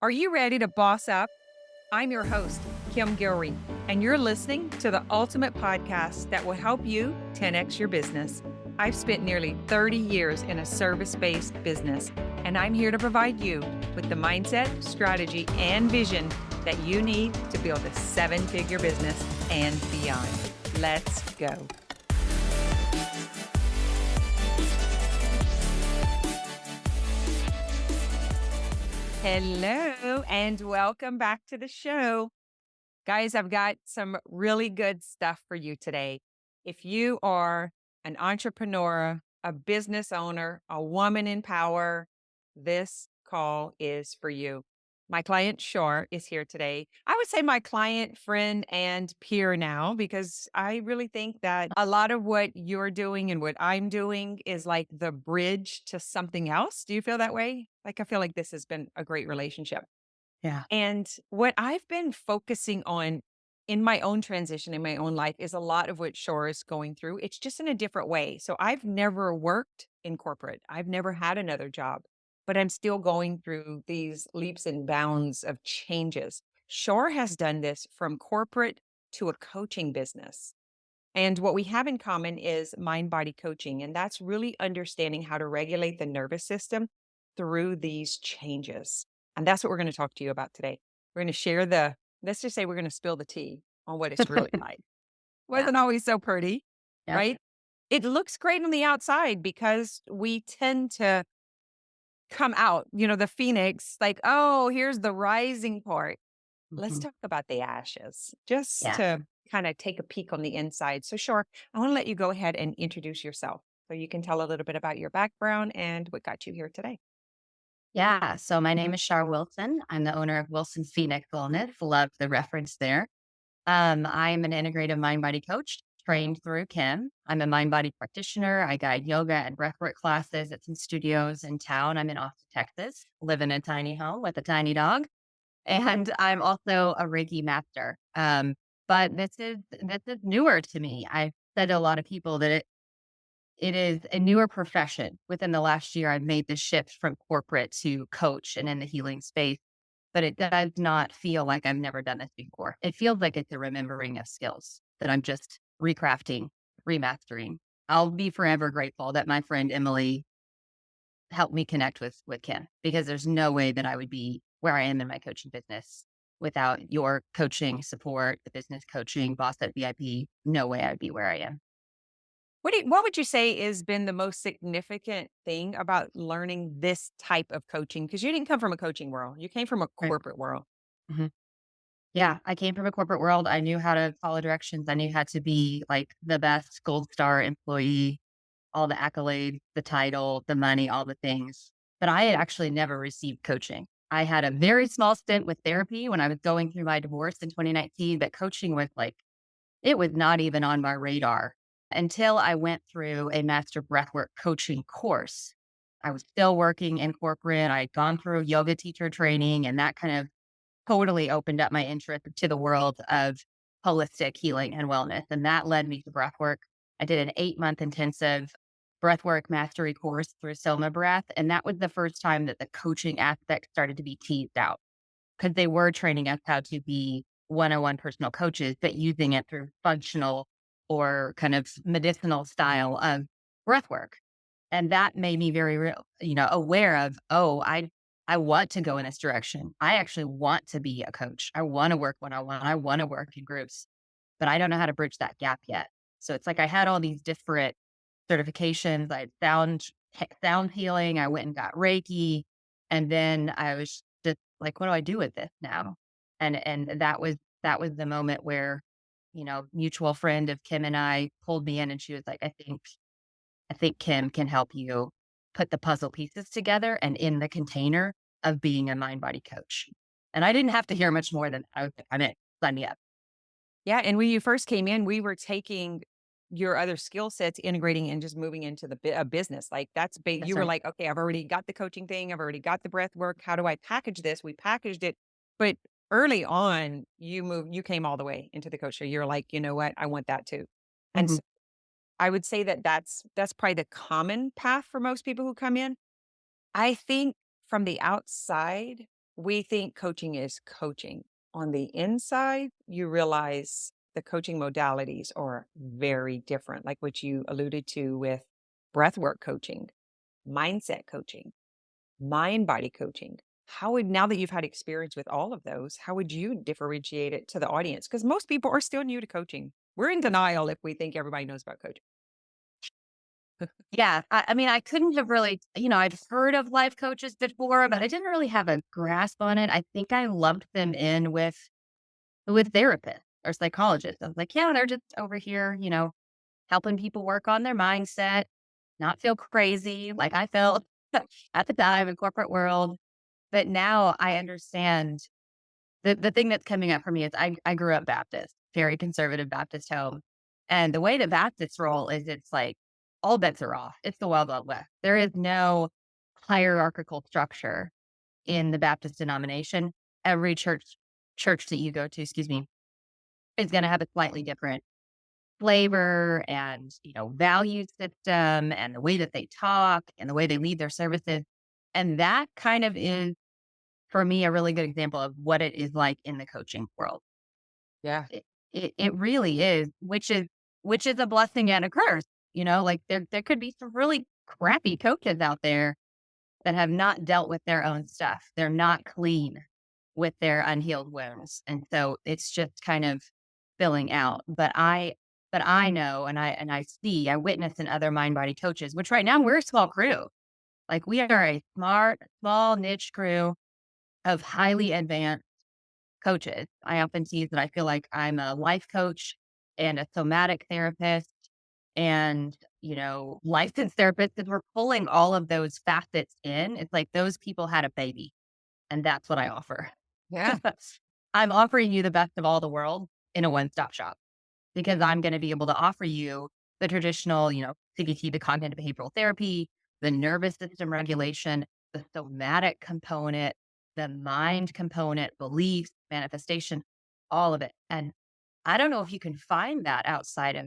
Are you ready to boss up? I'm your host, Kim Guillory, and you're listening to the ultimate podcast that will help you 10x your business. I've spent nearly 30 years in a service-based business, and I'm here to provide you with the mindset, strategy, and vision that you need to build a seven-figure business and beyond. Let's go. Hello, and welcome back to the show. Guys, I've got some really good stuff for you today. If you are an entrepreneur, a business owner, a woman in power, this call is for you. My client, Char, is here today. I would say my client, friend, and peer now, because I really think that a lot of what you're doing and what I'm doing is like the bridge to something else. Do you feel that way? Like, I feel like this has been a great relationship. Yeah. And what I've been focusing on in my own transition in my own life is a lot of what Shore is going through. It's just in a different way. So I've never worked in corporate. I've never had another job, but I'm still going through these leaps and bounds of changes. Shore has done this from corporate to a coaching business. And what we have in common is mind body coaching. And that's really understanding how to regulate the nervous system through these changes. And that's what we're going to talk to you about today. We're going to share let's just say we're going to spill the tea on what it's really like. Yeah. Wasn't always so pretty, Yep. right? It looks great on the outside because we tend to come out, the phoenix, like, oh, here's the rising part. Let's Mhm. talk about the ashes just Yeah. to kind of take a peek on the inside. So, sure, I want to let you go ahead and introduce yourself so you can tell a little bit about your background and what got you here today. Yeah. So my name is Char Wilson. I'm the owner of Wilson Phoenix Wellness. Love the reference there. I'm an integrative mind body coach trained through Kim. I'm a mind body practitioner. I guide yoga and breathwork classes at some studios in town. I'm in Austin, Texas, live in a tiny home with a tiny dog. And I'm also a Reiki master. But this is newer to me. I've said to a lot of people that it is a newer profession. Within the last year, I've made the shift from corporate to coach and in the healing space, but it does not feel like I've never done this before. It feels like it's a remembering of skills that I'm just recrafting, remastering. I'll be forever grateful that my friend Emily helped me connect with Kim, because there's no way that I would be where I am in my coaching business without your coaching support, the business coaching, boss at VIP. No way I'd be where I am. What would you say has been the most significant thing about learning this type of coaching? Because you didn't come from a coaching world, you came from a Right. corporate world. Mhm. Yeah, I came from a corporate world. I knew how to follow directions. I knew how to be like the best gold star employee, all the accolades, the title, the money, all the things. But I had actually never received coaching. I had a very small stint with therapy when I was going through my divorce in 2019, but coaching was like, it was not even on my radar until I went through a master breathwork coaching course. I was still working in corporate. I had gone through yoga teacher training, and that kind of totally opened up my interest to the world of holistic healing and wellness. And that led me to breathwork. I did an 8-month intensive breathwork mastery course through Soma Breath. And that was the first time that the coaching aspect started to be teased out, because they were training us how to be one-on-one personal coaches, but using it through functional or kind of medicinal style of breathwork. And that made me very real, aware of, oh, I want to go in this direction. I actually want to be a coach. I want to work one-on-one. I want to work in groups, but I don't know how to bridge that gap yet. So it's like I had all these different certifications. I had sound healing. I went and got Reiki. And then I was just like, what do I do with this now? And that was the moment where, mutual friend of Kim and I pulled me in, and she was like, I think Kim can help you put the puzzle pieces together and in the container of being a mind body coach. And I didn't have to hear much more than, okay, I'm in, sign me up. Yeah, and when you first came in, we were taking your other skill sets, integrating and just moving into a business. Like that's big. That's You were right. like, okay, I've already got the coaching thing. I've already got the breath work. How do I package this? We packaged it. But early on, you came all the way into the coach. So you're like, you know what? I want that too. And Mhm. so I would say that that's probably the common path for most people who come in. I think from the outside, we think coaching is coaching. On the inside, you realize the coaching modalities are very different, like what you alluded to with breathwork coaching, mindset coaching, mind body coaching. How would, now that you've had experience with all of those, how would you differentiate it to the audience? Because most people are still new to coaching. We're in denial if we think everybody knows about coaching. Yeah, I mean, I couldn't have really, I've heard of life coaches before, but I didn't really have a grasp on it. I think I lumped them in with therapists or psychologists. I was like, yeah, they're just over here, helping people work on their mindset, not feel crazy like I felt at the time in corporate world. But now I understand the thing that's coming up for me is I grew up Baptist, very conservative Baptist home. And the way that Baptists roll is it's like all bets are off. It's the wild, wild west. There is no hierarchical structure in the Baptist denomination. Every church that you go to, excuse me, is going to have a slightly different flavor and, value system and the way that they talk and the way they lead their services. And that kind of is, for me, a really good example of what it is like in the coaching world. Yeah. It really is, which is a blessing and a curse. Like there could be some really crappy coaches out there that have not dealt with their own stuff. They're not clean with their unhealed wounds. And so it's just kind of filling out. But I know and I see, I witness in other mind body coaches, which right now we're a small crew. Like we are a small niche crew of highly advanced coaches. I often tease that I feel like I'm a life coach and a somatic therapist and, licensed therapist because we're pulling all of those facets in. It's like those people had a baby and that's what I offer. Yeah. I'm offering you the best of all the world in a one-stop shop because I'm going to be able to offer you the traditional, CBT, the cognitive behavioral therapy, the nervous system regulation, the somatic component, the mind component, beliefs, manifestation, all of it. And I don't know if you can find that outside of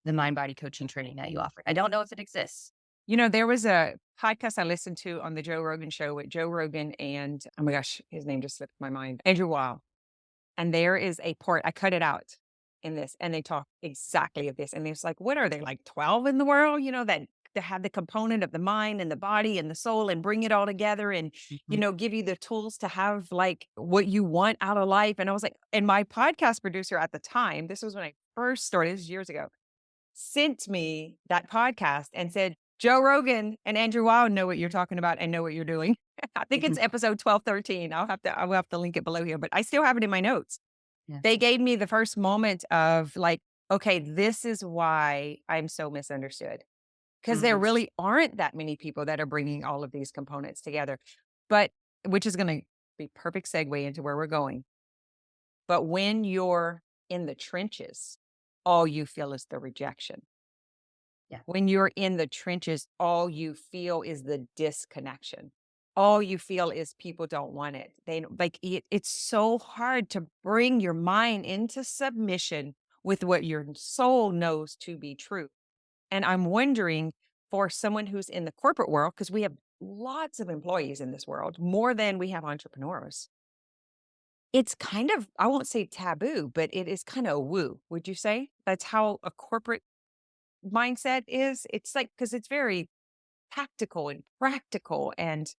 the mind body coaching training that you offer. I don't know if it exists. There was a podcast I listened to on the Joe Rogan show with Joe Rogan and, oh my gosh, his name just slipped my mind, Andrew Weil. And there is a part, I cut it out in this, and they talk exactly of this. And it's like, what are they, like 12 in the world, that have the component of the mind and the body and the soul and bring it all together and, Mhm. give you the tools to have like what you want out of life. And I was like, and my podcast producer at the time, this was when I first started, this is years ago, sent me that podcast and said, Joe Rogan and Andrew Weil know what you're talking about and know what you're doing. I think it's Mhm. episode 12, 13. I will have to link it below here, but I still have it in my notes. Yeah. They gave me the first moment of like, okay, this is why I'm so misunderstood. Because there Mhm. really aren't that many people that are bringing all of these components together. But which is going to be perfect segue into where we're going. But when you're in the trenches, all you feel is the rejection. Yeah. When you're in the trenches, all you feel is the disconnection. All you feel is people don't want it. They don't like it. It's so hard to bring your mind into submission with what your soul knows to be true. And I'm wondering for someone who's in the corporate world, because we have lots of employees in this world, more than we have entrepreneurs. It's kind of, I won't say taboo, but it is kind of woo. Would you say that's how a corporate mindset is? It's like, because it's very tactical and practical and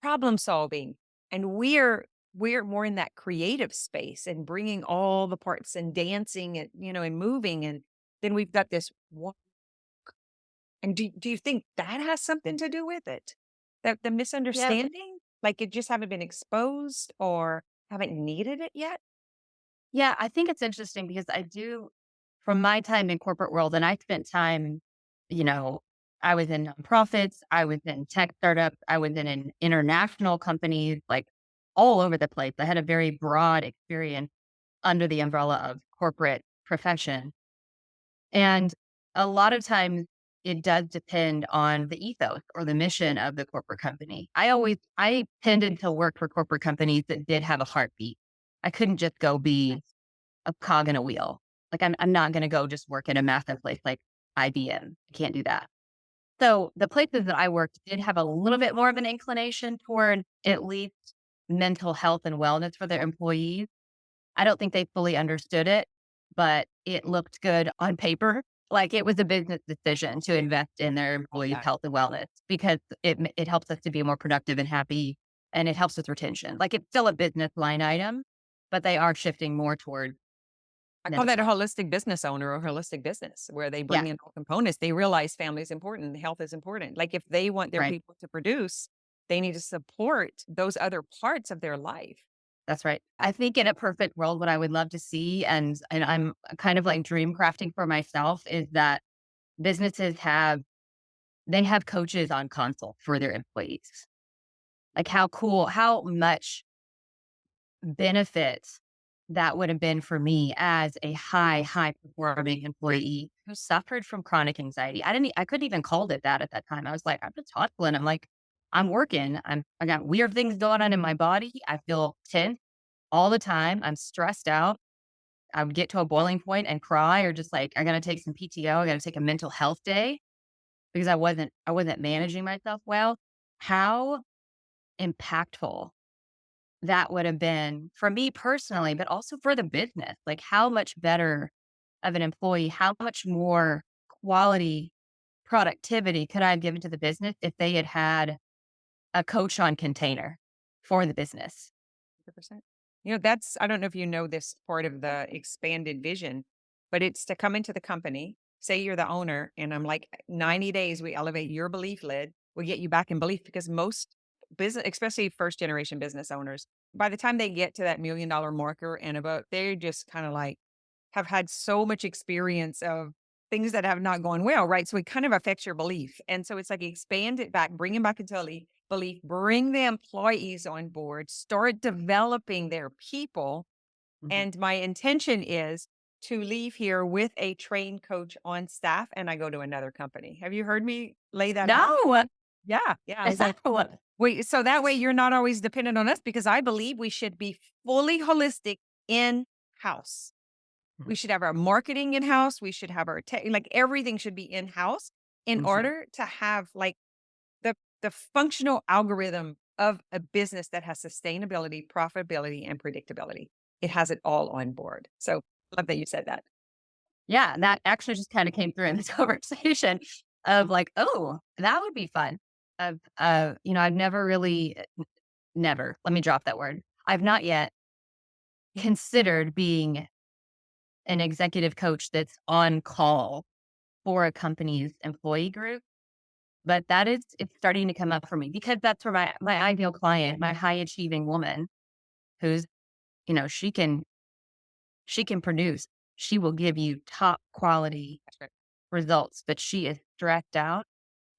problem solving. And we're more in that creative space and bringing all the parts and dancing and, and moving. And then we've got this one. And do you think that has something to do with it? That the Yeah. misunderstanding? Like it just haven't been exposed or haven't needed it yet? Yeah. I think it's interesting because from my time in corporate world, and I spent time, you know, I was in nonprofits, I was in tech startups, I was in an international companies, like all over the place. I had a very broad experience under the umbrella of corporate profession. And a lot of times it does depend on the ethos or the mission of the corporate company. I tended to work for corporate companies that did have a heartbeat. I couldn't just go be a cog in a wheel. Like I'm not going to go just work in a massive place like IBM. I can't do that. So the places that I worked did have a little bit more of an inclination toward at least mental health and wellness for their employees. I don't think they fully understood it, but it looked good on paper. Like it was a business decision to invest in their Love employees' that. health and wellness because it helps us to be more productive and happy, and it helps with retention. Like it's still a business line item, but they are shifting more toward I call mental that a health. holistic business owner or holistic business where they Yeah, bring in all components. They realize family is important, health is important. Like if they want their right. people to produce, they need to support those other parts of their life. That's right. I think in a perfect world, what I would love to see, and I'm kind of like dream crafting for myself, is that businesses have they have coaches on consult for their employees. Like how cool, how much benefit that would have been for me as a high performing employee who suffered from chronic anxiety. I couldn't even call it that at that time. I was like, I'm just hustling. I'm like, I'm working. I got weird things going on in my body. I feel tense all the time. I'm stressed out. I would get to a boiling point and cry or just like, I gotta take some PTO. I gotta take a mental health day because I wasn't managing myself well. How impactful that would have been for me personally, but also for the business. Like how much better of an employee, how much more quality productivity could I have given to the business if they had had a coach on container for the business? 100%. That's, I don't know if you know this part of the expanded vision, but it's to come into the company, say you're the owner, and I'm like, 90 days, we elevate your belief lid, we get you back in belief because most business, especially first generation business owners, by the time they get to that $1 million marker and above, they're just kind of like, have had so much experience of things that have not gone well, right? So it kind of affects your belief. And so it's like expand it back, bring it back into belief, bring the employees on board, start developing their people. Mhm. And my intention is to leave here with a trained coach on staff and I go to another company. Have you heard me lay that out? No, Yeah. Yeah. I was like, wait, so that way you're not always dependent on us because I believe we should be fully holistic in house. We should have our marketing in-house, we should have our tech like, everything should be in-house in Mhm. order to have, like, the functional algorithm of a business that has sustainability, profitability, and predictability. It has it all on board. So, love that you said that. Yeah, that actually just kind of came through in this conversation of like, oh, that would be fun. I've never really, never, let me drop that word. I've not yet considered being an executive coach that's on call for a company's employee group, but it's starting to come up for me because that's where my ideal client, my high achieving woman who's, she can produce, she will give you top quality That's right. results, but she is stressed out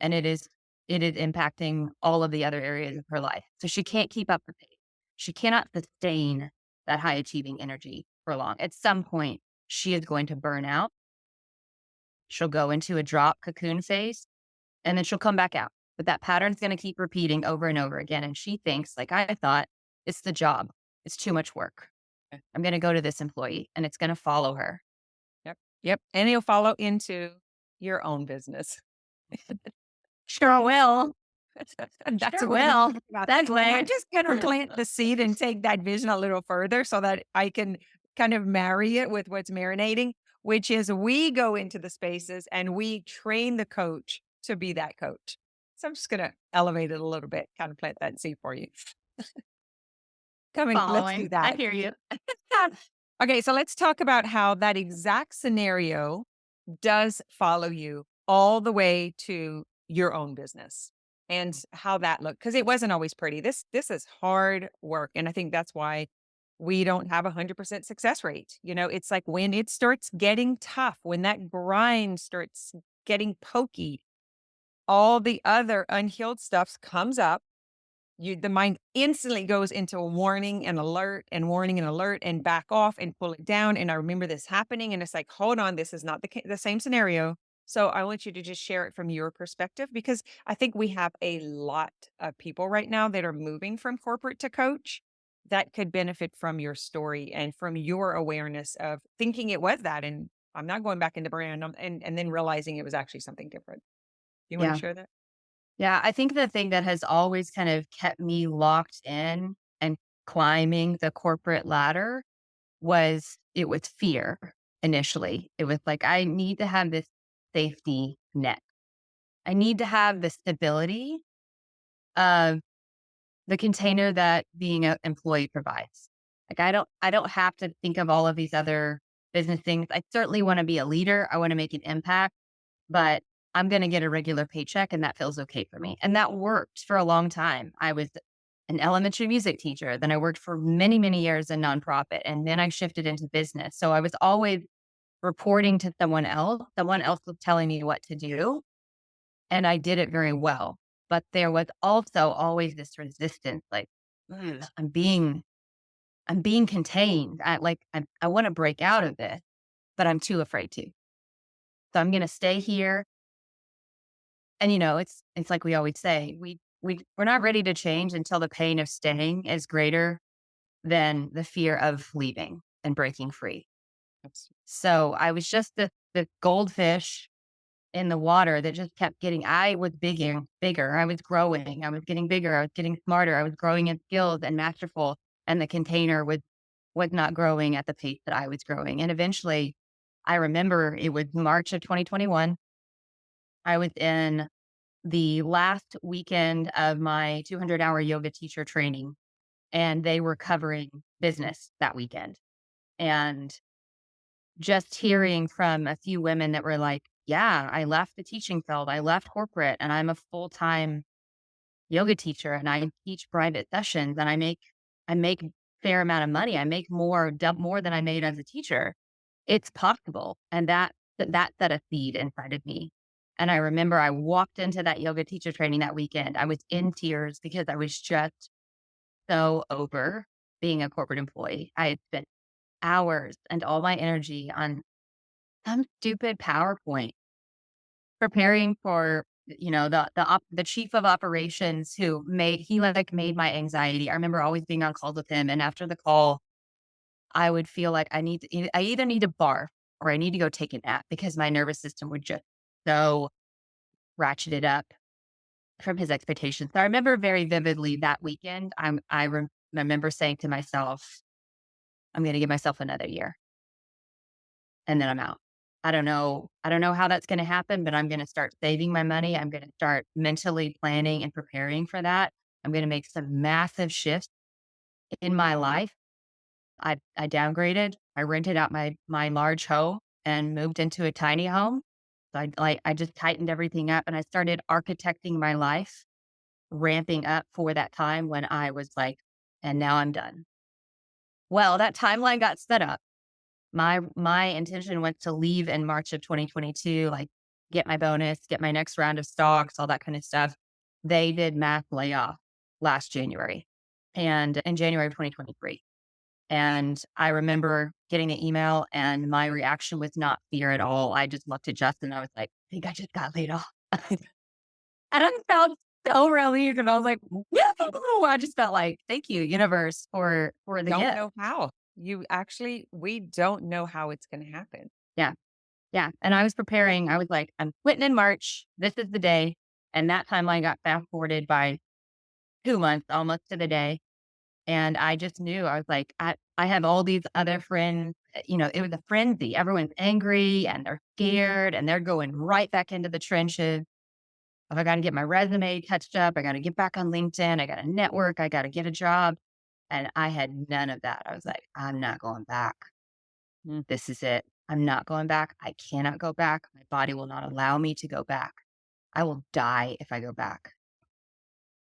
and it is impacting all of the other areas of her life. So she can't keep up with it. She cannot sustain that high achieving energy for long. At some point, she is going to burn out. She'll go into a drop cocoon phase and then she'll come back out. But that pattern's going to keep repeating over and over again. And she thinks, like I thought, it's the job. It's too much work. Yeah. I'm going to go to this employee and it's going to follow her. Yep. Yep, and it'll follow into your own business. Sure will. And that's Sure what we're gonna will. talk about. That's I'm way. just gonna plant the seed and take that vision a little further so that I can kind of marry it with what's marinating, which is we go into the spaces and we train the coach to be that coach. So I'm just gonna elevate it a little bit, kind of plant that seed for you. Coming, let's do Following. I that. hear you. Okay, so let's talk about how that exact scenario does follow you all the way to your own business and how that looked because it wasn't always pretty. This is hard work, and I think that's why we don't have 100% success rate. It's like when it starts getting tough, when that grind starts getting pokey, all the other unhealed stuff comes up. The mind instantly goes into a warning and alert and back off and pull it down. And I remember this happening, and it's like, hold on, this is not the same scenario. So I want you to just share it from your perspective because I think we have a lot of people right now that are moving from corporate to coach that could benefit from your story and from your awareness of thinking it was that, and I'm not going back into brand, and then realizing it was actually something different. You want to Yeah. share that? Yeah. I think the thing that has always kind of kept me locked in and climbing the corporate ladder it was fear initially. It was like, I need to have this safety net. I need to have the stability of the container that being an employee provides. Like I don't have to think of all of these other business things. I certainly want to be a leader. I want to make an impact, but I'm going to get a regular paycheck and that feels okay for me. And that worked for a long time. I was an elementary music teacher. Then I worked for many, many years in nonprofit. And then I shifted into business. So I was always reporting to someone else. Someone else was telling me what to do. And I did it very well. But there was also always this resistance, like, "Ugh, I'm being contained. I want to break out of this, but I'm too afraid to. So I'm going to stay here." And it's like we always say, we're not ready to change until the pain of staying is greater than the fear of leaving and breaking free. That's So I was just the goldfish in the water that just kept getting I was bigger. I was growing. I was getting bigger. I was getting smarter. I was growing in skills and masterful. And the container was not growing at the pace that I was growing. And eventually I remember it was March of 2021. I was in the last weekend of my 200-hour yoga teacher training, and they were covering business that weekend. And just hearing from a few women that were like, yeah, I left the teaching field. I left corporate and I'm a full-time yoga teacher and I teach private sessions and I make fair amount of money. I make more than I made as a teacher. It's possible. And that set a seed inside of me. And I remember I walked into that yoga teacher training that weekend. I was in tears because I was just so over being a corporate employee. I had spent hours and all my energy on some stupid PowerPoint preparing for, the chief of operations who made my anxiety. I remember always being on calls with him, and after the call, I would feel like I either need to barf or I need to go take a nap because my nervous system would just so ratcheted up from his expectations. So I remember very vividly that weekend, remember saying to myself, "I'm gonna give myself another year, and then I'm out." I don't know how that's gonna happen, but I'm gonna start saving my money. I'm gonna start mentally planning and preparing for that. I'm gonna make some massive shifts in my life. I downgraded. I rented out my large home and moved into a tiny home. So I just tightened everything up and I started architecting my life, ramping up for that time when I was like, and now I'm done. Well, that timeline got set up. My intention was to leave in March of 2022, like get my bonus, get my next round of stocks, all that kind of stuff. They did mass layoff last January and in January of 2023. And I remember getting the email and my reaction was not fear at all. I just looked at Justin. I was like, I think I just got laid off. And I felt so relieved. And I was like, yeah, I just felt like, thank you, universe, for the don't gift. know how. We don't know how it's gonna happen. Yeah. Yeah. And I was preparing. I was like, I'm quitting in March. This is the day. And that timeline got fast forwarded by 2 months almost to the day. And I just knew I was like, I have all these other friends, it was a frenzy. Everyone's angry and they're scared and they're going right back into the trenches. I got to get my resume touched up. I got to get back on LinkedIn. I got to network. I got to get a job. And I had none of that. I was like, I'm not going back. Mm. This is it. I'm not going back. I cannot go back. My body will not allow me to go back. I will die if I go back.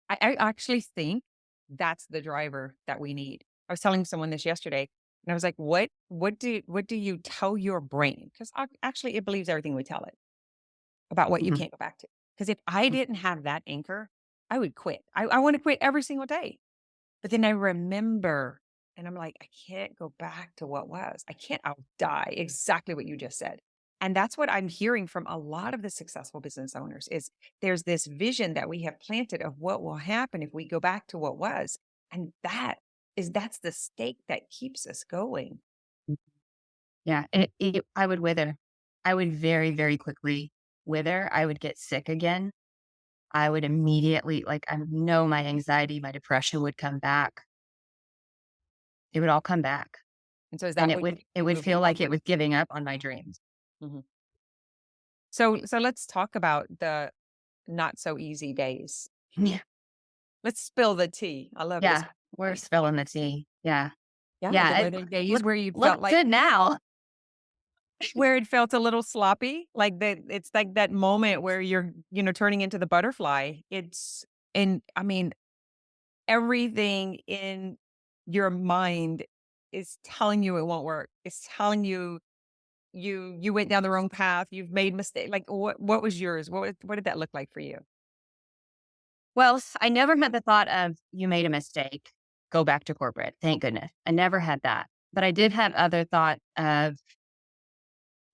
I actually think that's the driver that we need. I was telling someone this yesterday, and I was like, what do you tell your brain? Because actually it believes everything we tell it about what you Mhm, can't go back to. Because if I mhm, didn't have that anchor, I would quit. I want to quit every single day. But then I remember and I'm like, I can't go back to what was. I can't I'll die. Exactly what you just said. And that's what I'm hearing from a lot of the successful business owners is there's this vision that we have planted of what will happen if we go back to what was. And that's the stake that keeps us going. mhm. Yeah, and I would wither. I would very, very quickly wither. I would get sick again. I would immediately, like, I know my anxiety, my depression would come back. It would all come back, And so is and that what keeps it you would moving feel like it forward? was giving up on my dreams. Mhm. So let's talk about the not so easy days. Yeah. Let's spill the tea. I love this. Yeah, we're spilling the tea. Yeah. Yeah, Yeah, were it there days look where you looks felt like good now. where it felt a little sloppy? Like that it's like that moment where you're, turning into the butterfly. It's and I mean, everything in your mind is telling you it won't work. It's telling you you went down the wrong path. You've made mistake. Like what was yours? What did that look like for you? Well, I never had the thought of, "You made a mistake, go back to corporate." Thank goodness. I never had that. But I did have other thought of,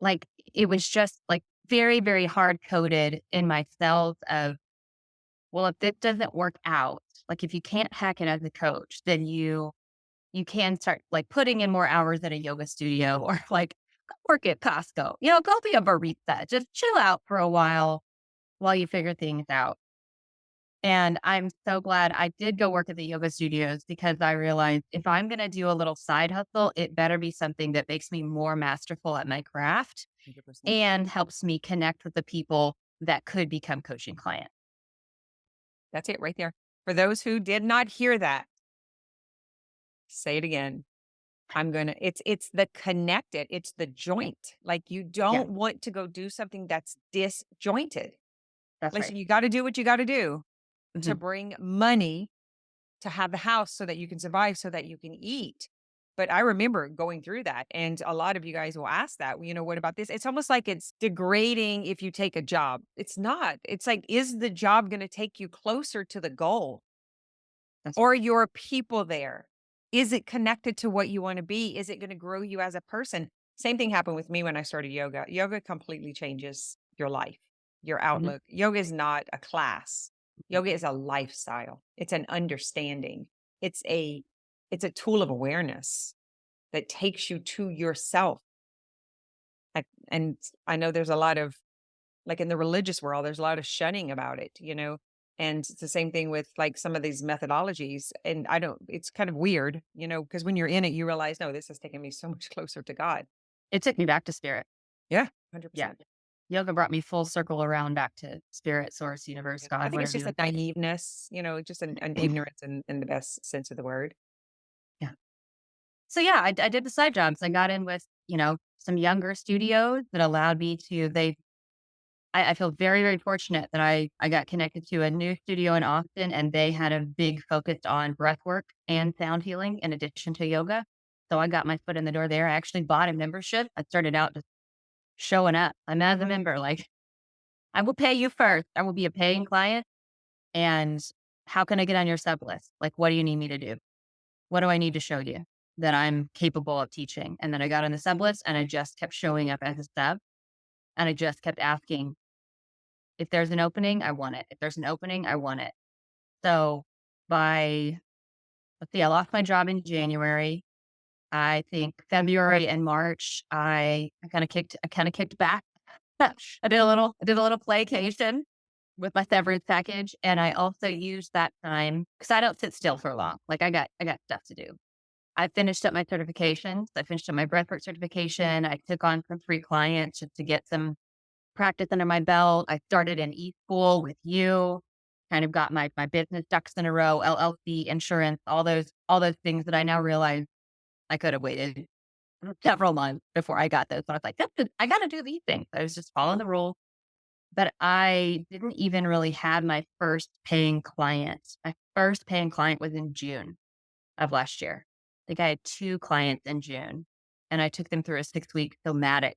like, it was just, like, very, very hard coded in my cells of, well, if this doesn't work out, like, if you can't hack it as a coach, then you can start, like, putting in more hours at a yoga studio or, like, go work at Costco. Go be a barista. Just chill out for a while you figure things out. And I'm so glad I did go work at the yoga studios because I realized if I'm going to do a little side hustle, it better be something that makes me more masterful at my craft 100%. and helps me connect with the people that could become coaching clients. That's it right there. For those who did not hear that, say it again. It's the connected, it's the joint. Like you Yeah, don't want to go do something that's disjointed. that's right. Listen, you got to do what you got to do to Mhm. bring money to have the house so that you can survive, so that you can eat. But I remember going through that. And a lot of you guys will ask that, what about this? It's almost like it's degrading if you take a job. It's not. It's like, is the job going to take you closer to the goal? That's right. Or your people there? Is it connected to what you want to be? Is it going to grow you as a person? Same thing happened with me when I started yoga. Yoga completely changes your life, your Mhm. outlook. Yoga is not a class. Yoga is a lifestyle. It's an understanding. It's a it's a tool of awareness that takes you to yourself. And I know there's a lot of like in the religious world, there's a lot of shunning about it. And it's the same thing with like some of these methodologies. And I don't, it's kind of weird, because when you're in it, you realize, no, this has taken me so much closer to God. It took me back to spirit. Yeah, Yeah. 100%. Yoga brought me full circle around back to spirit, source, universe, Yeah. I God, think it's whatever just you a want to say. naiveness, just an ignorance in the best sense of the word. Yeah. So yeah, I did the side jobs. I got in with, some younger studios that allowed me to, I feel very, very fortunate that I got connected to a new studio in Austin and they had a big focus on breath work and sound healing in addition to yoga. So I got my foot in the door there. I actually bought a membership. I started out just showing up. I'm as a member, like I will pay you first. I will be a paying client. And how can I get on your sub list? Like, what do you need me to do? What do I need to show you that I'm capable of teaching? And then I got on the sub list and I just kept showing up as a sub and I just kept asking, if there's an opening, I want it. If there's an opening, I want it. So by, let's see, I lost my job in January. I think February and March, I kind of kicked back. I did a little playcation with my severance package. And I also used that time because I don't sit still for long. Like I got stuff to do. I finished up my certifications. I finished up my breathwork certification. I took on some free clients just to get some practice under my belt. I started an e-school with you, kind of got my business ducks in a row, LLC, insurance, all those things that I now realize I could have waited several months before I got those. But I was like, I got to do these things. I was just following the rules. But I didn't even really have my first paying client. My first paying client was in June of last year. I think I had 2 clients in June, and I took them through a 6-week somatic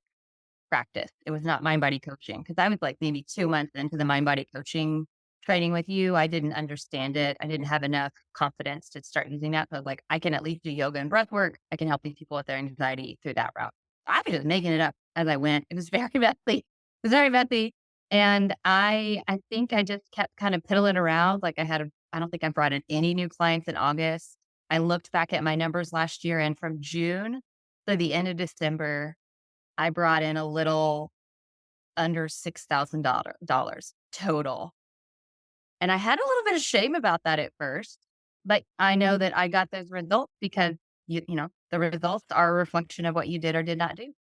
practice. It was not mind body coaching because I was like maybe 2 months into the mind body coaching training with you. I didn't understand it. I didn't have enough confidence to start using that. So I was like, I can at least do yoga and breath work. I can help these people with their anxiety through that route. I was just making it up as I went. It was very messy. It was very messy. And I think I just kept kind of piddling around. Like I don't think I brought in any new clients in August. I looked back at my numbers last year and from June to the end of December, I brought in a little under $6,000 total. And I had a little bit of shame about that at first, but I know that I got those results because the results are a reflection of what you did or did not do.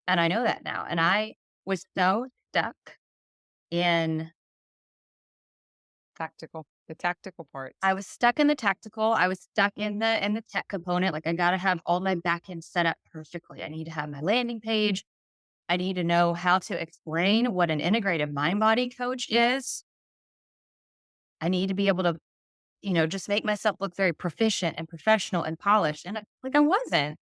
And I know that now. And I was so stuck in The tactical parts. I was stuck in the tactical. I was stuck in the tech component. Like I gotta have all my backend set up perfectly. I need to have my landing page. I need to know how to explain what an integrative mind body coach is. I need to be able to, just make myself look very proficient and professional and polished. And I wasn't.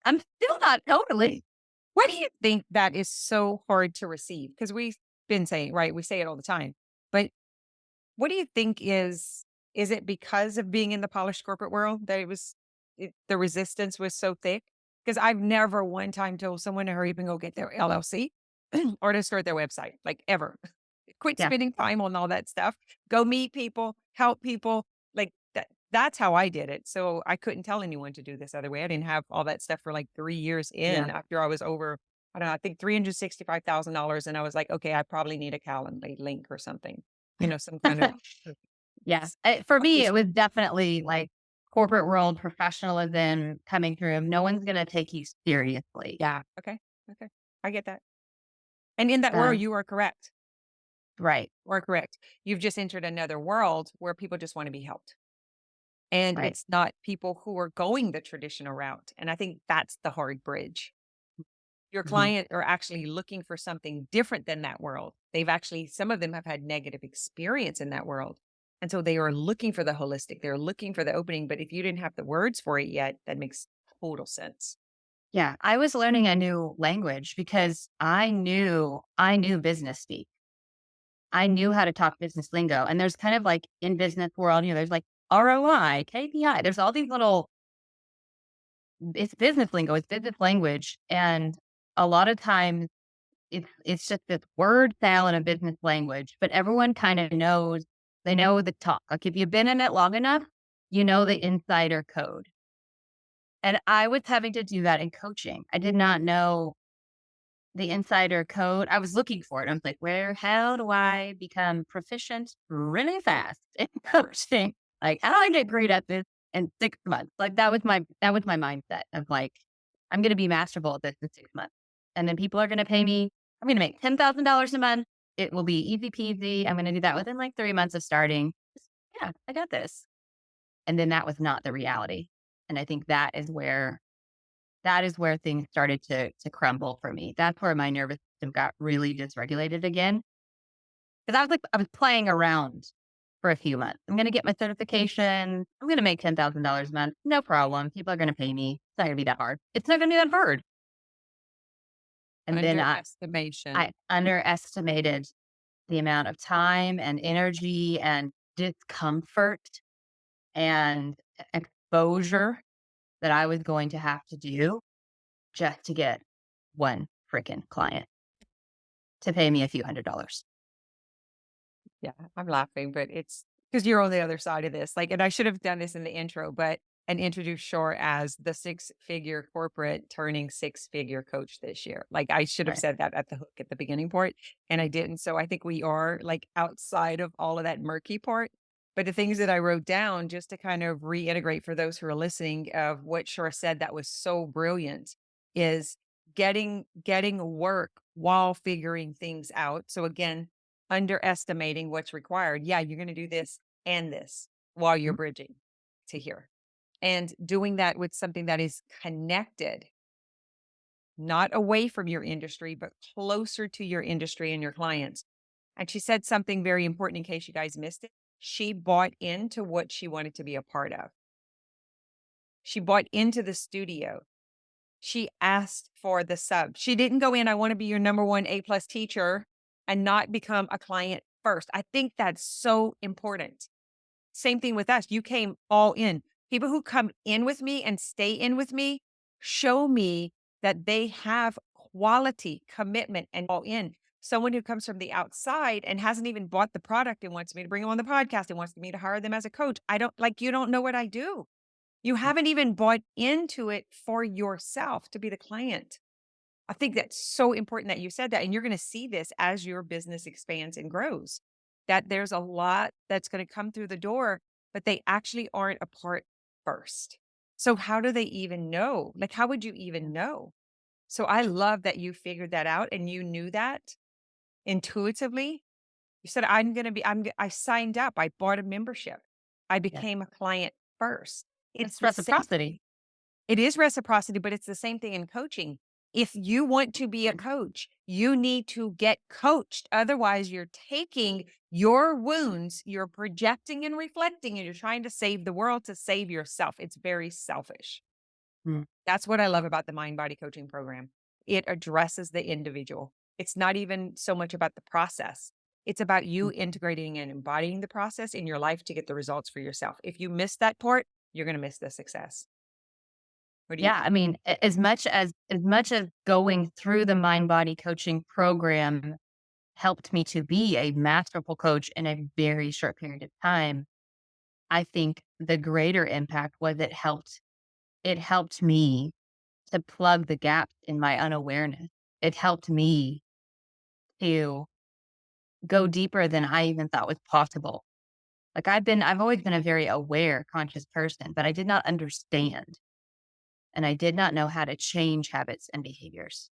I'm still not totally. Why do you think that is so hard to receive? Because we've been saying, right? We say it all the time. But what do you think is it because of being in the polished corporate world that the resistance was so thick? Because I've never one time told someone to hurry up and go get their LLC or to start their website, like ever. Quit Yeah. spending time on all that stuff. Go meet people, help people. Like that's how I did it. So I couldn't tell anyone to do this other way. I didn't have all that stuff for like 3 years Yeah. in after I was over, I don't know, I think $365,000. And I was like, okay, I probably need a Calendly link or something, some kind of Yeah. For me, office. it was definitely like corporate world professionalism coming through. No one's going to take you seriously. Yeah. Okay. Okay. I get that. And in that world, Um, you are correct. right. Or correct. You've just entered another world where people just want to be helped. And Right. it's not people who are going the traditional route. And I think that's the hard bridge. Your Mhm. client are actually looking for something different than that world. Some of them have had negative experience in that world. And so they are looking for the holistic. They're looking for the opening. But if you didn't have the words for it yet, that makes total sense. Yeah. I was learning a new language because I knew business speak. I knew how to talk business lingo. And there's kind of like in business world, there's like ROI, KPI. There's all these little it's business lingo, it's business language. And a lot of times it's just this word salad of business language, but everyone kind of knows they know the talk. Like if you've been in it long enough, you know the insider code. And I was having to do that in coaching. I did not know the insider code. I was looking for it. I was like, how do I become proficient really fast in coaching? Like, how do I get great at this in 6 months? Like that was my mindset of like, I'm gonna be masterful at this in 6 months. And then people are gonna pay me, I'm gonna make $10,000 a month. It will be easy peasy. I'm gonna do that within like 3 months of starting. Yeah, I got this. And then that was not the reality. And I think that is where things started to crumble for me. That's where my nervous system got really dysregulated again. Because I was playing around for a few months. I'm gonna get my certification. I'm gonna make $10,000 a month. No problem. People are gonna pay me. It's not gonna be that hard. It's not gonna be that hard. And then I Underestimation. underestimated the amount of time and energy and discomfort and exposure that I was going to have to do just to get one freaking client to pay me a few $100s. Yeah, I'm laughing, but it's because you're on the other side of this. Like, and I should have done this in the intro, but and introduced Shore as the six-figure corporate turning six-figure coach this year. Like, I should have Right. said that at the hook at the beginning part, and I didn't. So I think we are like outside of all of that murky part. But the things that I wrote down just to kind of reintegrate for those who are listening of what Shore said that was so brilliant is getting work while figuring things out. So again, underestimating what's required. Yeah, you're going to do this and this while you're Mhm. bridging to here. And doing that with something that is connected, not away from your industry, but closer to your industry and your clients. And she said something very important in case you guys missed it. She bought into what she wanted to be a part of. She bought into the studio. She asked for the sub. She didn't go in, I want to be your number one A plus teacher and not become a client first. I think that's so important. Same thing with us. You came all in. People who come in with me and stay in with me show me that they have quality, commitment, and all in. Someone who comes from the outside and hasn't even bought the product and wants me to bring them on the podcast and wants me to hire them as a coach. I don't like, you don't know what I do. You haven't even bought into it for yourself to be the client. I think that's so important that you said that. And you're going to see this as your business expands and grows, that there's a lot that's going to come through the door, but they actually aren't a part first. So how do they even know? Like, how would you Yeah. even know? So I love that you figured that out and you knew that intuitively. You said, I signed up. I bought a membership. I Yes. became a client first. It's It's the same. reciprocity. It is reciprocity, but it's the same thing in coaching. If you want to be a coach, you need to get coached. Otherwise, you're taking your wounds, you're projecting and reflecting, and you're trying to save the world to save yourself. It's very selfish. Mm, That's what I love about the mind body coaching program. It addresses the individual. It's not even so much about the process. It's about you mm. integrating and embodying the process in your life to get the results for yourself. If you miss that part, you're going to miss the success. What do you Yeah, think? I mean, as much as going through the mind body coaching program helped me to be a masterful coach in a very short period of time, I think the greater impact was it helped me to plug the gaps in my unawareness. It helped me to go deeper than I even thought was possible. Like I've always been a very aware, conscious person, but I did not understand and I did not know how to change habits and behaviors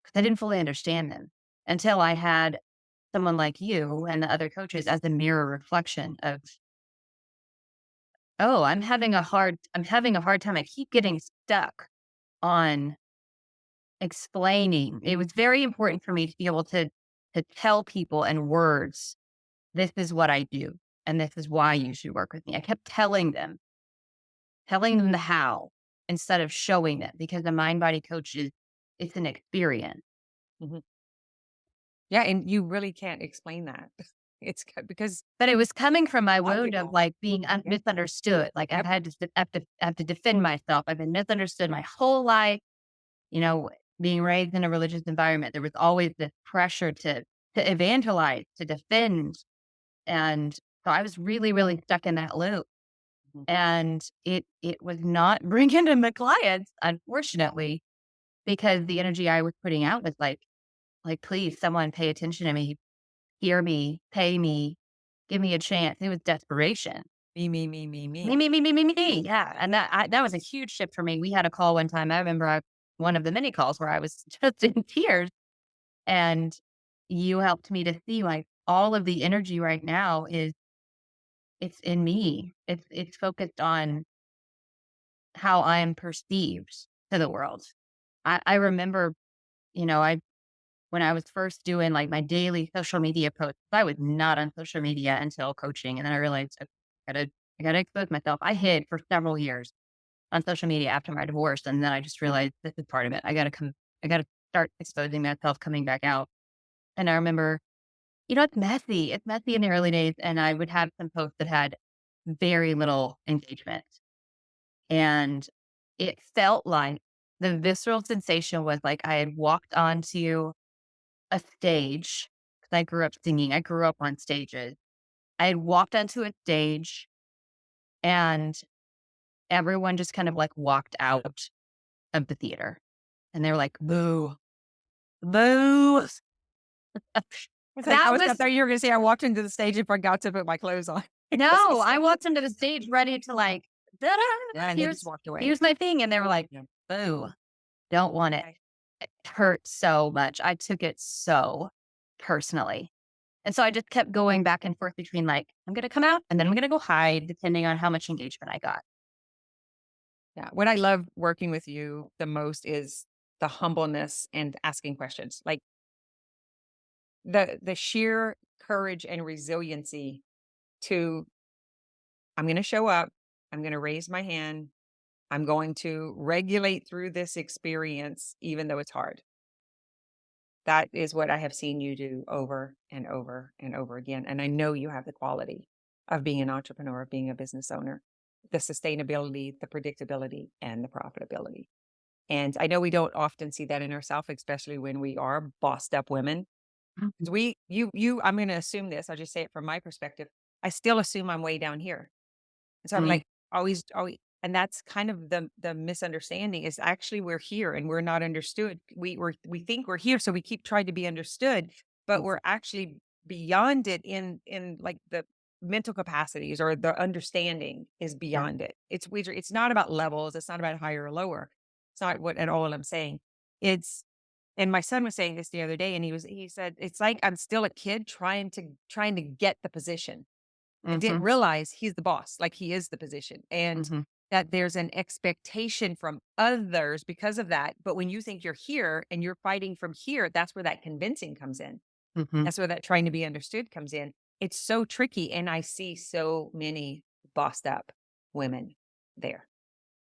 because I didn't fully understand them until I had someone like you and the other coaches as a mirror reflection of, oh, I'm having a hard time. I keep getting stuck on explaining. It was very important for me to be able to tell people in words, this is what I do and this is why you should work with me. I kept telling them the how instead of showing them because the mind body coach is it's an experience. Mhm. Yeah, and you really can't explain that. Because But it was coming from my a lot of wound of people. like being Yep, misunderstood. Like I've yep. had to have to defend myself. I've been misunderstood my whole life. You know, being raised in a religious environment, there was always this pressure to evangelize, to defend. And so I was really, really stuck in that loop. Mhm. And it was not bringing in the clients, unfortunately, because the energy I was putting out was like, please, someone pay attention to me, hear me, pay me, give me a chance. It was desperation. Me, me, me, me, Me, me. me, me, me, me, me. Yeah. And that was a huge shift for me. We had a call one time. I remember one of the many calls where I was just in tears. And you helped me to see like all of the energy right now is it's in me. It's focused on how I am perceived to the world. I remember, I when I was first doing like my daily social media posts, I was not on social media until coaching. And then I realized gotta I gotta expose myself. I hid for several years on social media after my divorce. And then I just realized this is part of it. I gotta start exposing myself coming back out. And I remember, it's messy. It's messy in the early days. And I would have some posts that had very little engagement. And it felt like the visceral sensation was like I had walked onto a stage because I grew up singing. I grew up on stages. I had walked onto a stage and everyone just kind of like walked out of the theater and they were like, boo, boo. I That was I was thought you were gonna say I walked into the stage and forgot to put my clothes on. no, I walked into the stage ready to like, da-da, Yeah, and they just here's, walked away. here's my thing. And they were like, Yeah. boo, don't want it. Okay. It hurt so much. I took it so personally. And so I just kept going back and forth between like, I'm going to come out and then I'm going to go hide, depending on how much engagement I got. Yeah. What I love working with you the most is the humbleness and asking questions. Like the sheer courage and resiliency to I'm gonna show up, I'm gonna raise my hand, I'm going to regulate through this experience even though it's hard. That is what I have seen you do over and over and over again, and I know you have the quality of being an entrepreneur, of being a business owner, the sustainability, the predictability, and the profitability. And I know we don't often see that in ourselves, especially when we are bossed up women. Mhm. 'Cause I'm gonna assume this, I'll just say it from my perspective. I still assume I'm way down here. And so I'm Mm, like, always, and that's kind of the misunderstanding is actually we're here and we're not understood. We think we're here, so we keep trying to be understood, but we're actually beyond it in like mental capacities or the understanding is Yeah. beyond it. It's not about levels. It's not about higher or lower. It's not what at all I'm saying. It's and my son was saying this the other day, and he said, "It's like I'm still a kid trying to get the position. I didn't Mhm. realize he's the boss, like he is the position, and Mhm. that there's an expectation from others because of that. But when you think you're here and you're fighting from here, that's where that convincing comes in. Mhm. That's where that trying to be understood comes in. It's so tricky, and I see so many bossed up women there.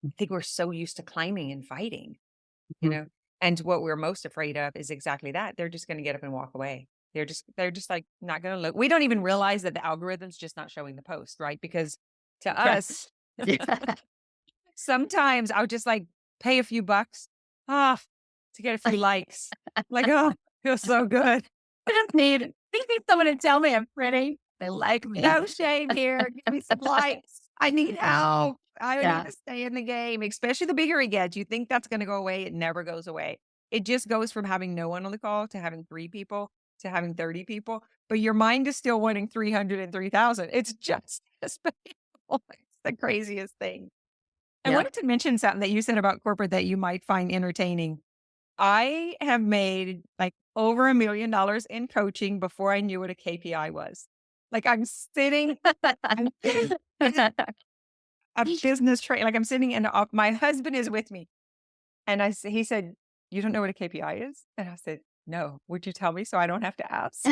I think we're so used to climbing and fighting, you Mhm. know? And what we're most afraid of is exactly that. They're just gonna get up and walk away. They're just like not gonna look. We don't even realize that the algorithm's just not showing the post, right? Because to us, Yes. Yeah. sometimes I'll just like pay a few bucks off to get a few likes. Like, oh, feels so good. I just need someone to tell me I'm pretty. They like me. No shame here. Give me some likes. I need help. I need Yeah. to stay in the game, especially the bigger it gets. You think that's going to go away. It never goes away. It just goes from having no one on the call to having 3 people to having 30 people, but your mind is still wanting 300 and 3,000. It's just as painful. It's the craziest thing. I Yep. wanted to mention something that you said about corporate that you might find entertaining. I have made like over $1 million in coaching before I knew what a KPI was. Like I'm sitting in a business train, like I'm sitting in my husband is with me. And he said, "You don't know what a KPI is?" And I said, "No, would you tell me so I don't have to ask?"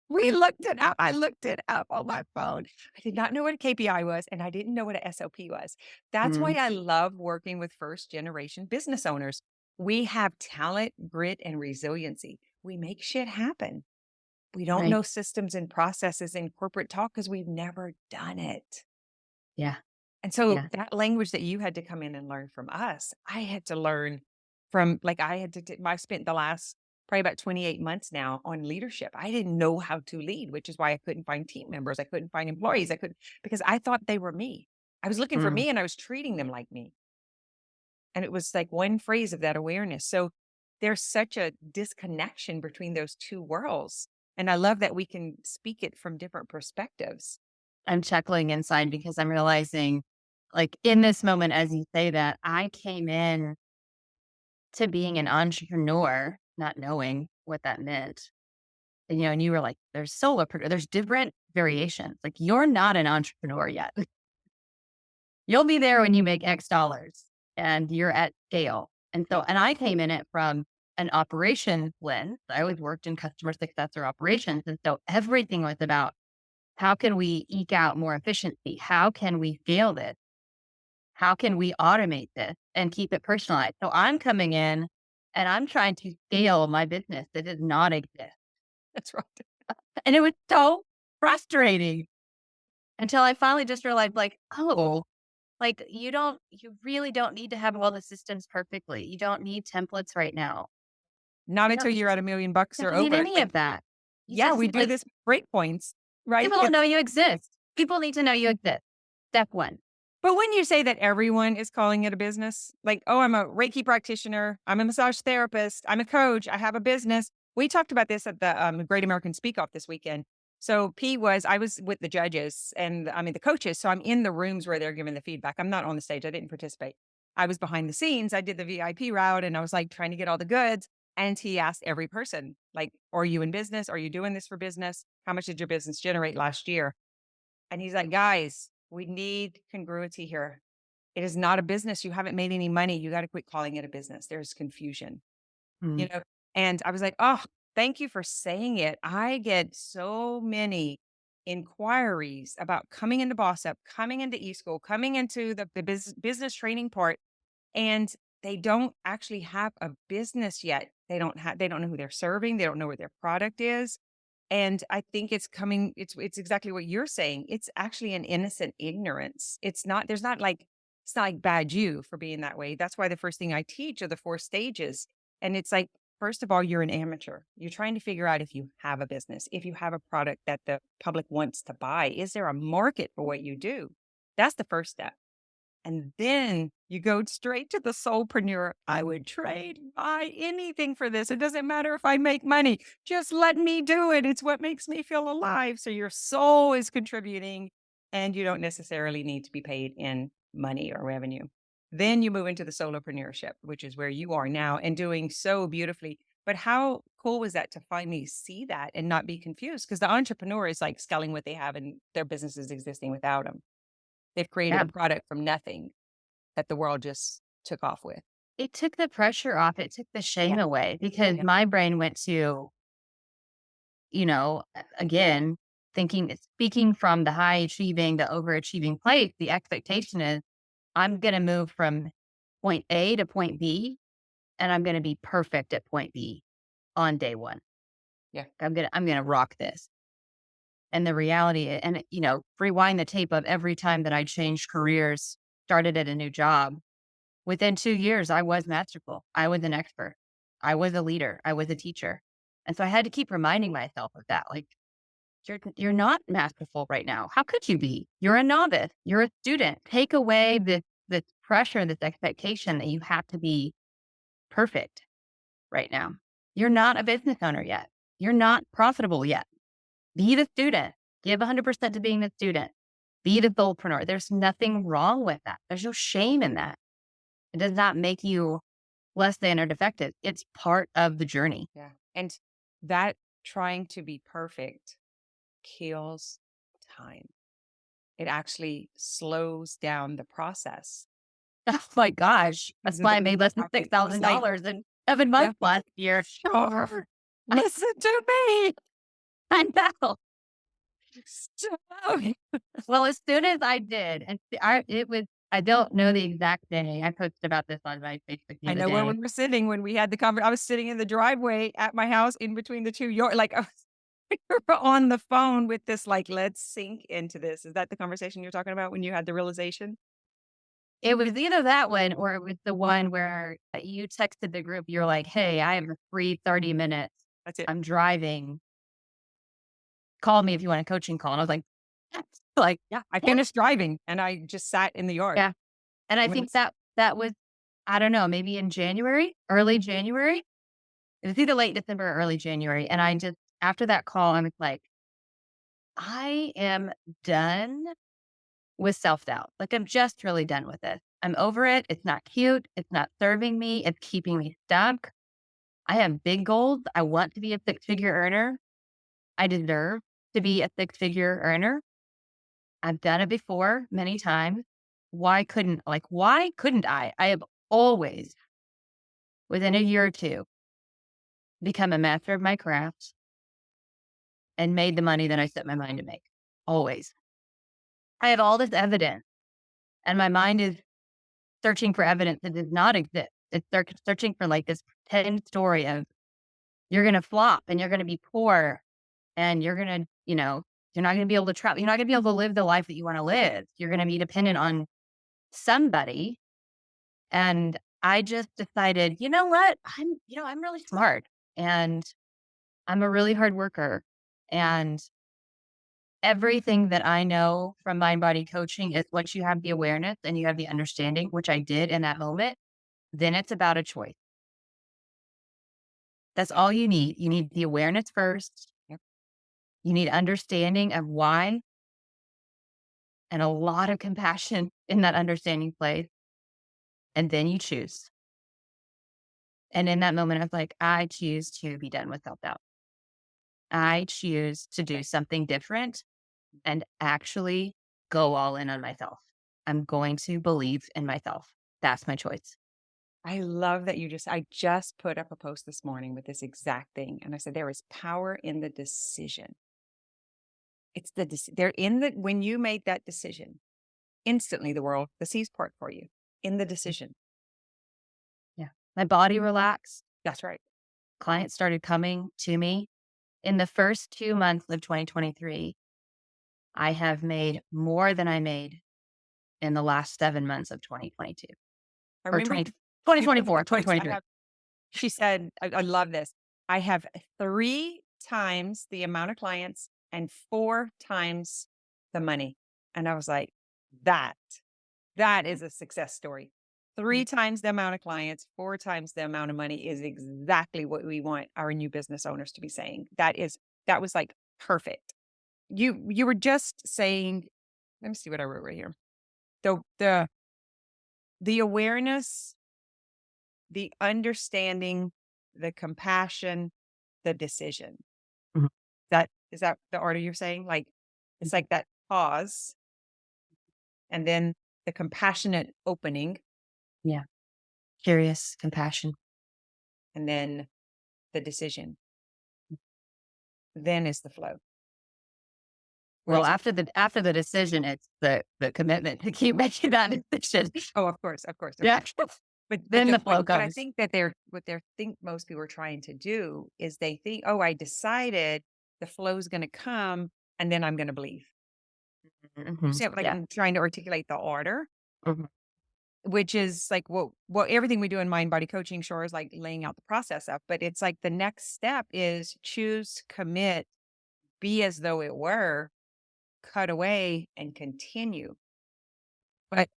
We looked it up. I looked it up on my phone. I did not know what a KPI was, and I didn't know what a SOP was. That's why Mm, I love working with first generation business owners. We have talent, grit, and resiliency. We make shit happen. We don't right. know systems and processes in corporate talk because we've never done it. Yeah. And so Yeah. that language that you had to come in and learn from us, I had to learn from like I had to I spent the last probably about 28 months now on leadership. I didn't know how to lead, which is why I couldn't find team members. I couldn't find employees. I couldn't because I thought they were me. I was looking for Mm. me and I was treating them like me. And it was like one phrase of that awareness. So there's such a disconnection between those two worlds. And I love that we can speak it from different perspectives. I'm chuckling inside because I'm realizing, like, in this moment, as you say that, I came in to being an entrepreneur, not knowing what that meant. And, and you were like, there's solopreneur, there's different variations. Like, you're not an entrepreneur yet. You'll be there when you make X dollars and you're at scale. And so, and I came in it from an operation lens. I always worked in customer success or operations. And so everything was about how can we eke out more efficiency? How can we scale this? How can we automate this and keep it personalized? So I'm coming in and I'm trying to scale my business that does not exist. That's right. And it was so frustrating until I finally just realized, like, oh, like you really don't need to have all the systems perfectly. You don't need templates right now. Not You don't until need, you're at $1 million you or don't need over. It's any like, of that. You yeah, just we do like this break points, right? people don't know you exist. People need to know you exist. Step one. But when you say that everyone is calling it a business, like, oh, I'm a Reiki practitioner, I'm a massage therapist, I'm a coach, I have a business. We talked about this at the Great American Speak Off this weekend. So I was with the judges and I mean the coaches. So I'm in the rooms where they're giving the feedback. I'm not on the stage. I didn't participate. I was behind the scenes. I did the VIP route and I was like trying to get all the goods. And he asked every person, like, are you in business? Are you doing this for business? How much did your business generate last year? And he's like, guys, we need congruity here. It is not a business. You haven't made any money. You got to quit calling it a business. There's confusion, Mm. you know? And I was like, oh, thank you for saying it. I get so many inquiries about coming into Boss Up, coming into eSchool, coming into the business training part, and they don't actually have a business yet. They don't know who they're serving. They don't know what their product is. And I think it's exactly what you're saying. It's actually an innocent ignorance. It's not like bad you for being that way. That's why the first thing I teach are the 4 stages. And it's like, first of all, you're an amateur. You're trying to figure out if you have a business, if you have a product that the public wants to buy. Is there a market for what you do? That's the first step. And then you go straight to the soulpreneur. I would trade buy anything for this. It doesn't matter if I make money. Just let me do it. It's what makes me feel alive. So your soul is contributing and you don't necessarily need to be paid in money or revenue. Then you move into the solopreneurship, which is where you are now and doing so beautifully. But how cool was that to finally see that and not be confused? Because the entrepreneur is like selling what they have and their business is existing without them. They've created Yeah. a product from nothing that the world just took off with. It took the pressure off. It took the Yeah, shame away because yeah, my brain went to, again, speaking from the high achieving, the overachieving place, the expectation is I'm going to move from point A to point B and I'm going to be perfect at point B on day one. yeah. I'm going to rock this. And the reality, and rewind the tape of every time that I changed careers, started at a new job. Within 2 years, I was masterful. I was an expert. I was a leader. I was a teacher. And so I had to keep reminding myself of that. Like, you're not masterful right now. How could you be? You're a novice. You're a student. Take away this pressure, this expectation that you have to be perfect right now. You're not a business owner yet. You're not profitable yet. Be the student. Give 100% to being the student. Be the soulpreneur. There's nothing wrong with that. There's no shame in that. It does not make you less than or defective. It's part of the journey. Yeah. And that trying to be perfect kills time. It actually slows down the process. Oh my gosh. That's why I made less than It's like, $6,000 in 7 yeah, months last year. sure. I, Listen to me. I know. Stop. Well, as soon as I did, and I don't know the exact day. I posted about this on my Facebook the I other know where day. we were sitting when we had the conversation. I was sitting in the driveway at my house in between the two. Your like I was we were on the phone with this, like, let's sink into this. Is that the conversation you're talking about when you had the realization? It was either that one or it was the one where you texted the group. You're like, hey, I have a free 30 minutes. That's it. I'm driving. Call me if you want a coaching call. And I was like, yes. Like, Yeah, I yeah, finished driving and I just sat in the yard. yeah. And I When think it's that was, I don't know, maybe in January, early January. It was either late December or early January. And I just, after that call, I was like, I am done with self doubt. Like, I'm just really done with it. I'm over it. It's not cute. It's not serving me. It's keeping me stuck. I have big goals. I want to be a 6-figure earner. I deserve to be a 6-figure earner. I've done it before many times. Why couldn't I? I have always, within a year or two, become a master of my craft and made the money that I set my mind to make. Always. I have all this evidence, and my mind is searching for evidence that does not exist. It's searching for like this pretend story of you're going to flop and you're going to be poor and you're going to, you're not going to be able to travel. You're not going to be able to live the life that you want to live. You're going to be dependent on somebody. And I just decided, you know what? I'm really smart and I'm a really hard worker. And everything that I know from mind body coaching is once you have the awareness and you have the understanding, which I did in that moment, then it's about a choice. That's all you need. You need the awareness first. Yep. You need understanding of why and a lot of compassion in that understanding place. And then you choose. And in that moment, I was like, I choose to be done with self doubt. I choose to do something different and actually go all in on myself. I'm going to believe in myself. That's my choice. I love that I just put up a post this morning with this exact thing. And I said, there is power in the decision. It's they're in the, when you made that decision, instantly the seas part for you in the decision. Yeah. My body relaxed. That's right. Clients started coming to me. In the first 2 months of 2023, I have made more than I made in the last 7 months of 2022 I or remember 20, you put the 2024, post, 2023. she said, I love this. I have 3 times the amount of clients and 4 times the money. And I was like, that. That is a success story. 3 times the amount of clients, 4 times the amount of money is exactly what we want our new business owners to be saying. That was, like, perfect. You were just saying, let me see what I wrote right here. The awareness, the understanding, the compassion, the decision. Mhm, Is that the order you're saying? Like, it's mhm. like that pause, and then the compassionate opening, Yeah. Curious, compassion. and then the decision. Then is the flow. Well, Whereas after the decision, it's the commitment to keep making that decision. oh, of course, of course, of Yeah. course. But Then the the but flow what I comes. think that they think most people are trying to do is they think, "Oh, I decided the flow's gonna come, and then I'm gonna believe." You Mhm. see, like, Yeah. I'm trying to articulate the order, Mhm. which is like what everything we do in mind body coaching sure is like laying out the process up, but it's like the next step is choose, commit, be as though it were, cut away, and continue. But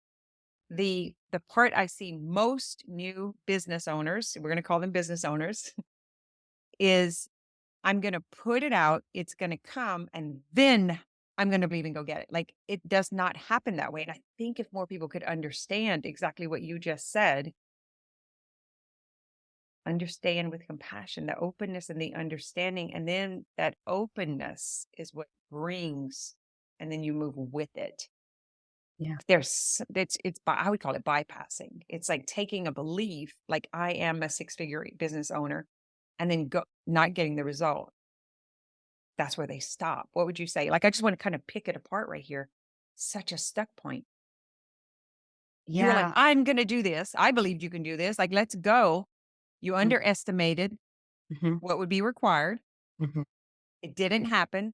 the part I see most new business owners, we're gonna call them business owners, is I'm gonna put it out, it's gonna come, and then I'm gonna believe and go get it. Like, it does not happen that way, and I think if more people could understand exactly what you just said, understand with compassion, the openness and the understanding, and then that openness is what brings and then you move with it. Yeah. I would call it bypassing. It's like taking a belief, like I am a six-figure business owner, and then go not getting the result. That's where they stop. What would you say? Like, I just want to kind of pick it apart right here. Such a stuck point. You were like, Yeah. I'm gonna do this. I believed you can do this. Like, let's go. You Mm, underestimated mhm, what would be required. mhm. It didn't happen.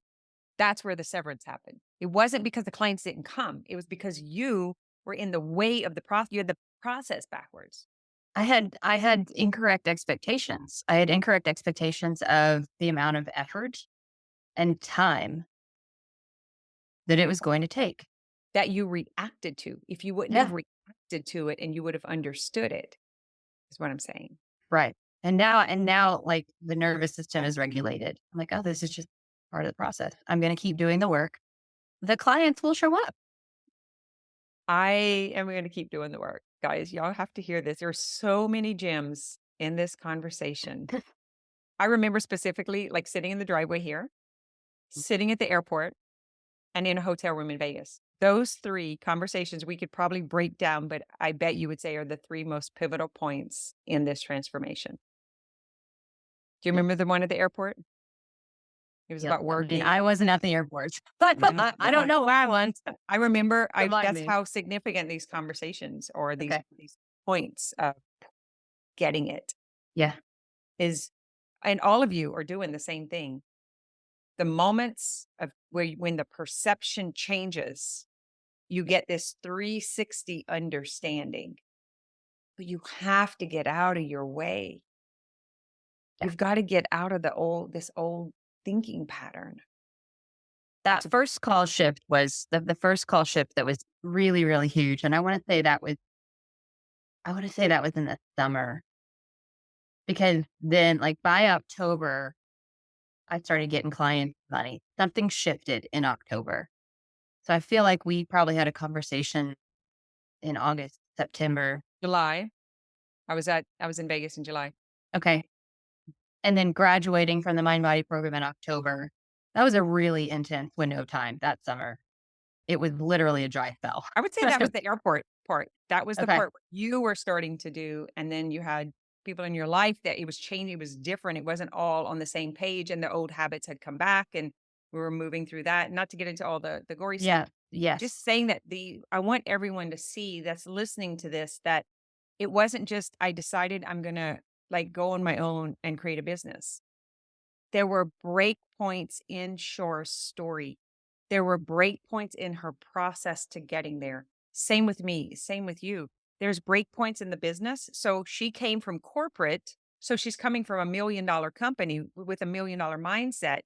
That's where the severance happened. It wasn't because the clients didn't come. It was because you were in the way of the process. You had the process backwards. I had incorrect expectations. I had incorrect expectations of the amount of effort and time that it was going to take. That you reacted to. If you wouldn't have Yeah. reacted to it and you would have understood it, is what I'm saying. Right. And now, like, the nervous system is regulated. I'm like, "Oh, this is just part of the process. I'm gonna keep doing the work. The clients will show up." I am going to keep doing the work. Guys, y'all have to hear this. There are so many gems in this conversation. I remember specifically like sitting in the driveway here, sitting at the airport, and in a hotel room in Vegas. Those 3 conversations we could probably break down, but I bet you would say are the 3 most pivotal points in this transformation. Do you Yeah. remember the one at the airport? It was Yep. about I mean, working. I wasn't at the airport, but No, I no. don't know where I went. I remember I Remind that's me. how significant these conversations or Okay. these points of getting it Yeah. is, and all of you are doing the same thing. The moments of when the perception changes, you get this 360 understanding. But you have to get out of your way. Yeah. You've got to get out of this old thinking pattern. It's That a first call shift was the first call shift that was really, really huge, and I wanna say that was in the summer, because then, like, by October, I started getting client money. Something shifted in October. So I feel like we probably had a conversation in August, September. July. I was in Vegas in July. Okay. And then graduating from the mind body program in October. That was a really intense window of time that summer. It was literally a dry spell. I would say that was the airport part. That was the Okay. part where you were starting to do, and then you had people in your life that it was changing, it was different. It wasn't all on the same page, and the old habits had come back, and we were moving through that. Not to get into all the gory stuff. Yeah. Yes. Just saying that I want everyone to see that's listening to this that it wasn't just I decided I'm gonna like go on my own and create a business. There were break points in Shore's story. There were break points in her process to getting there. Same with me, same with you. There's break points in the business. So she came from corporate. So she's coming from $1 million company with $1 million mindset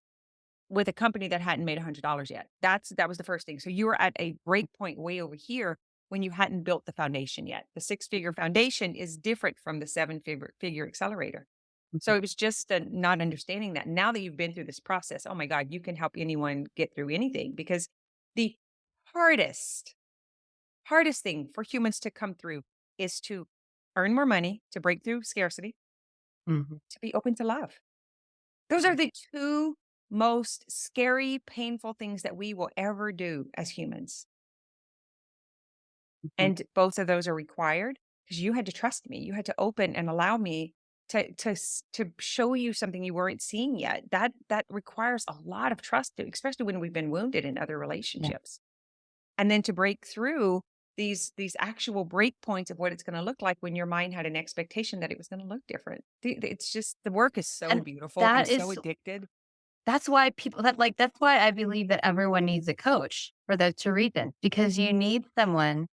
with a company that hadn't made $100 yet. That was the first thing. So you were at a break point way over here. when you hadn't built the foundation yet. The six-figure foundation is different from the seven-figure accelerator. Mhm. So it was just not understanding that. Now that you've been through this process, oh my God, you can help anyone get through anything, because the hardest, hardest thing for humans to come through is to earn more money, to break through scarcity, Mhm. to be open to love. Those are the two most scary, painful things that we will ever do as humans. Mhm. And both of those are required because you had to trust me. You had to open and allow me to show you something you weren't seeing yet. That requires a lot of trust, especially when we've been wounded in other Yeah. relationships. And then to break through these actual break points of what it's going to look like when your mind had an expectation that it was going to look different. It's just the work is so And beautiful and that so is addicted. that's why people that like that's why I believe that everyone needs a coach for those 2 reasons, because you need someone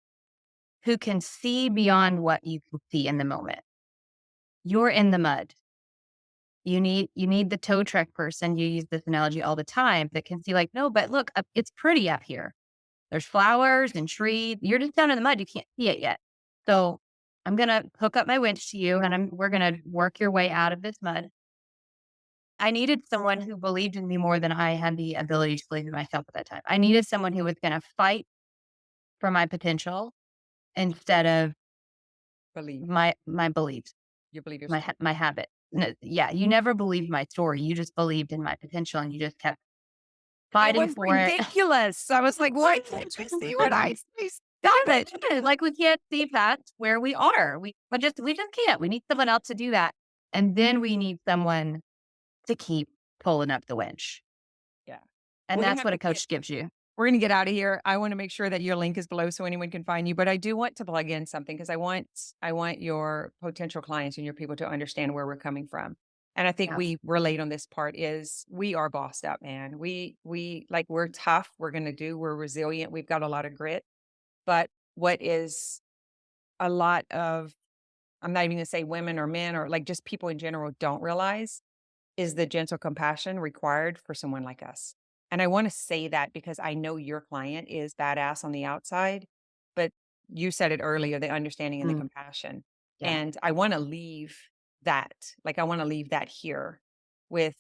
who can see beyond what you can see in the moment. You're in the mud. You need the tow truck person. You use this analogy all the time that can see like, no, but look, it's pretty up here. There's flowers and trees. You're just down in the mud. You can't see it yet. So I'm gonna hook up my winch to you, and we're gonna work your way out of this mud. I needed someone who believed in me more than I had the ability to believe in myself at that time. I needed someone who was gonna fight for my potential instead of Believe. my beliefs, You believe your story. my habit. No, yeah, you never believed my story. You just believed in my potential, and you just kept It fighting was for it. ridiculous. I was like, "Why can't you see what I see? Stop it." Like, we can't see past where we are. We just can't. We need someone else to do that, and then we need someone to keep pulling up the winch, Yeah. and We're gonna that's have what to a get coach gives you. we're gonna get out of here. I wanna make sure that your link is below so anyone can find you, but I do want to plug in something because I want your potential clients and your people to understand where we're coming from. And I think Yeah. we relate on this part is we are bossed up, man. We like, we're tough, we're resilient, we've got a lot of grit. But what is a lot of, I'm not even gonna say women or men or like just people in general don't realize is the gentle compassion required for someone like us. And I want to say that because I know your client is badass on the outside, but you said it earlier, the understanding and the Mm, compassion. yeah, And I want to leave that, like, I want to leave that here with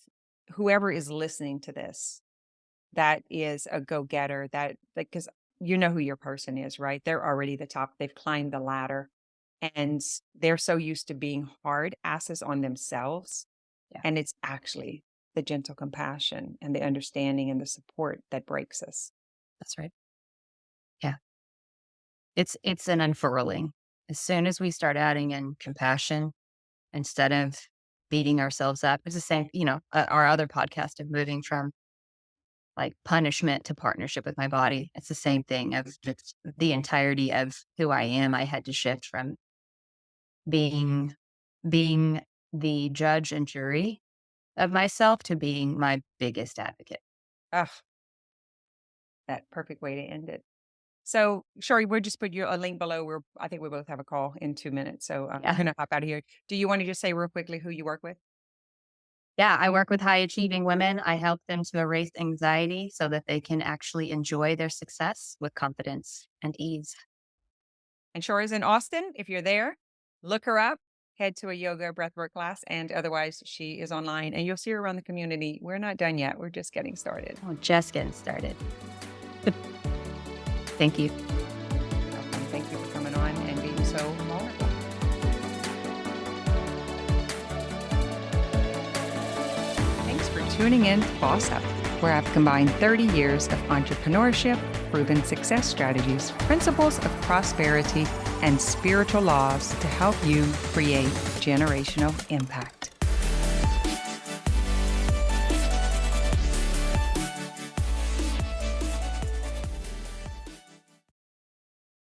whoever is listening to this that is a go-getter, that like, because you know who your person is, right? They're already the top. They've climbed the ladder and they're so used to being hard asses on themselves, yeah, and it's actually the gentle compassion and the understanding and the support that breaks us. that's right. Yeah, it's an unfurling. As soon as we start adding in compassion instead of beating ourselves up, it's the same. Our other podcast of moving from like punishment to partnership with my body. It's the same thing of just the entirety of who I am. I had to shift from being being the judge and jury of myself to being my biggest advocate. Ah, that perfect way to end it. So, Shari, we'll just put you a link below. I think we both have a call in 2 minutes. So I'm Yeah. going to hop out of here. Do you want to just say real quickly who you work with? Yeah, I work with high achieving women. I help them to erase anxiety so that they can actually enjoy their success with confidence and ease. And Shari's in Austin. If you're there, look her up, head to a yoga breathwork class, and otherwise she is online and you'll see her around the community. We're not done yet. We're just getting started. Oh, just getting started. Thank you. Welcome. Thank you for coming on and being so vulnerable. Thanks for tuning in to Boss Up, where I've combined 30 years of entrepreneurship, proven success strategies, principles of prosperity, and spiritual laws to help you create generational impact.